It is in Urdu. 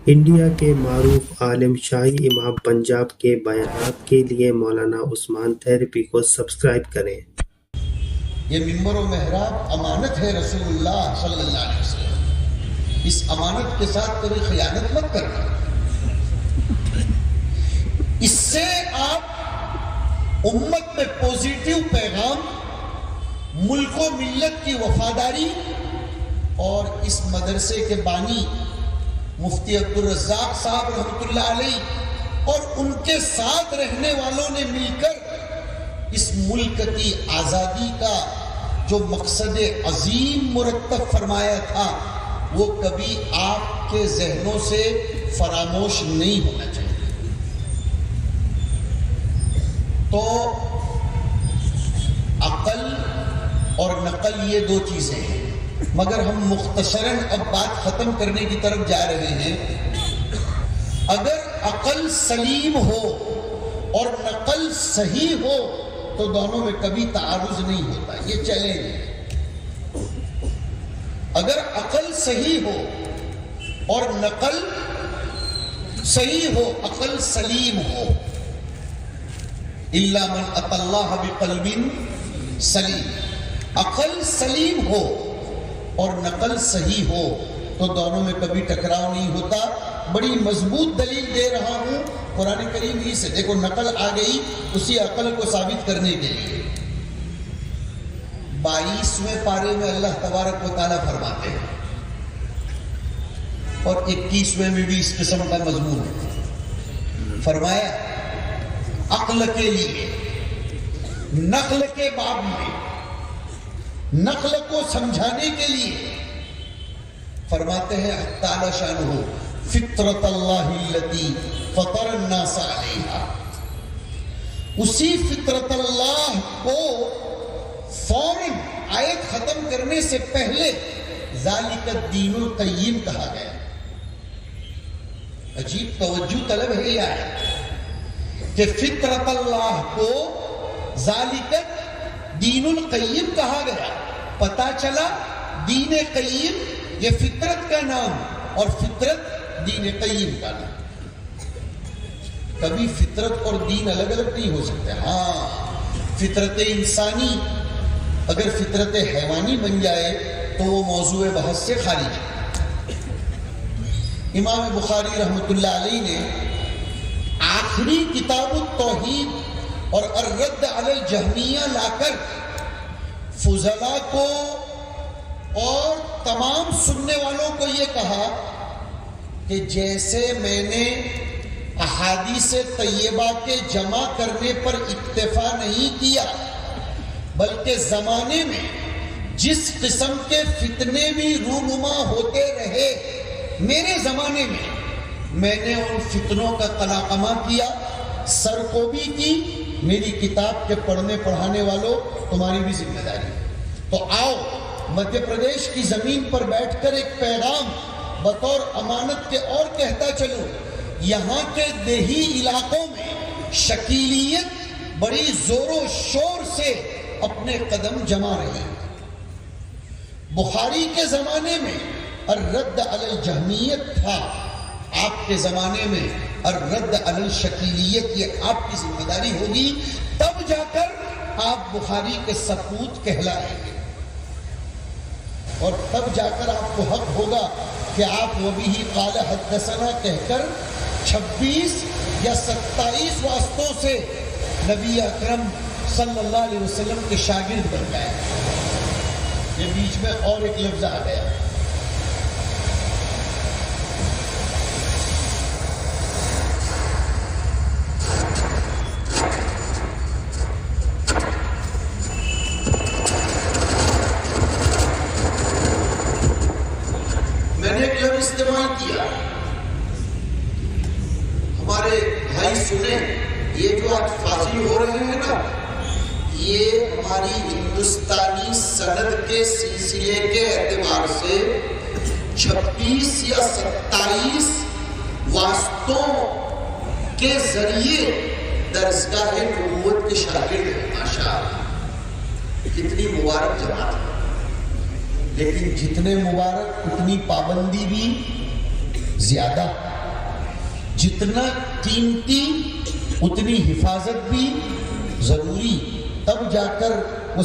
انڈیا کے معروف عالم شاہی امام پنجاب کے بیانات کے لیے مولانا عثمان تھیرپی کو سبسکرائب کریں۔ یہ ممبر و محراب امانت ہے رسول اللہ صلی اللہ علیہ وسلم، اس امانت کے ساتھ کبھی خیانت مت کرنا۔ اس سے آپ امت میں پوزیٹیو پیغام، ملک و ملت کی وفاداری، اور اس مدرسے کے بانی مفتی عبدالرزاق صاحب رحمۃ اللہ علیہ اور ان کے ساتھ رہنے والوں نے مل کر اس ملک کی آزادی کا جو مقصد عظیم مرتب فرمایا تھا وہ کبھی آپ کے ذہنوں سے فراموش نہیں ہونا چاہیے۔ تو عقل اور نقل یہ دو چیزیں ہیں، مگر ہم مختصراً اب بات ختم کرنے کی طرف جا رہے ہیں۔ اگر عقل سلیم ہو اور نقل صحیح ہو تو دونوں میں کبھی تعارض نہیں ہوتا، یہ چیلنج ہے۔ اگر عقل صحیح ہو اور نقل صحیح ہو، عقل سلیم ہو، الا من اتى الله بقلب سلیم، عقل سلیم ہو اور نقل صحیح ہو تو دونوں میں کبھی ٹکراؤ نہیں ہوتا۔ بڑی مضبوط دلیل دے رہا ہوں قرآن کریم ہی سے، دیکھو نقل آ گئی اسی عقل کو ثابت کرنے کے لیے۔ 22ویں پارے میں اللہ تبارک و تعالیٰ فرماتے ہیں، اور 21ویں میں بھی اس قسم کا مضمون ہے۔ فرمایا عقل کے لیے نقل کے باب میں، نقل کو سمجھانے کے لیے فرماتے ہیں تعالی شانہ فطرت اللہ التی فطر الناس علیہا، اسی فطرت اللہ کو فوراً آیت ختم کرنے سے پہلے ذالک الدین القیم کہا گیا۔ عجیب توجہ طلب ہے یہ آیت کہ فطرت اللہ کو ذالک دین القیم کہا گیا۔ پتا چلا دین قیم یہ فطرت کا نام اور فطرت دین قیم کا نام۔ کبھی فطرت اور دین الگ الگ نہیں ہو سکتے۔ ہاں، فطرت انسانی اگر فطرت حیوانی بن جائے تو وہ موضوع بحث سے خارج ہے۔ امام بخاری رحمۃ اللہ علیہ نے آخری کتاب التوحید اور الرد علی الجہمیہ لا کر فضلاء کو اور تمام سننے والوں کو یہ کہا کہ جیسے میں نے احادیث طیبہ کے جمع کرنے پر اکتفا نہیں کیا، بلکہ زمانے میں جس قسم کے فتنے بھی رونما ہوتے رہے میرے زمانے میں نے ان فتنوں کا قلاقمہ کیا، سر کو بھی کی۔ میری کتاب کے پڑھنے پڑھانے والوں تمہاری بھی ذمہ داری ہے۔ تو آؤ مدھیہ پردیش کی زمین پر بیٹھ کر ایک پیغام بطور امانت کے اور کہتا چلوں۔ یہاں کے دیہی علاقوں میں شکیلیت بڑی زور و شور سے اپنے قدم جما رہی ہے۔ بخاری کے زمانے میں الرد علی الجہمیت تھا، آپ کے زمانے میں الرد علی الشکیلیت، یہ آپ کی ذمہ داری ہوگی، تب جا کر آپ بخاری کے سپوت کہلائیں گے، اور تب جا کر آپ کو حق ہوگا کہ آپ وبہ قال حدثنا کہہ کر 26 یا 27 واسطوں سے نبی اکرم صلی اللہ علیہ وسلم کے شاگرد بن گئے۔ یہ بیچ میں اور ایک لفظ آ گیا، استعمال کیا۔ ہمارے بھائی سنیں، یہ جو آج فاصل ہو رہے ہیں نا، یہ ہماری ہندوستانی سند کے سلسلے کے اعتبار سے 26 یا 27 واسطوں کے ذریعے درسگاہ نبوت کے شاگرد ہیں۔ ماشاءاللہ کتنی مبارک جماعت ہے، لیکن جتنے مبارک اتنی پابندی بھی زیادہ۔ جتنا قیمتی اتنی حفاظت بھی ضروری، تب جا کر وہ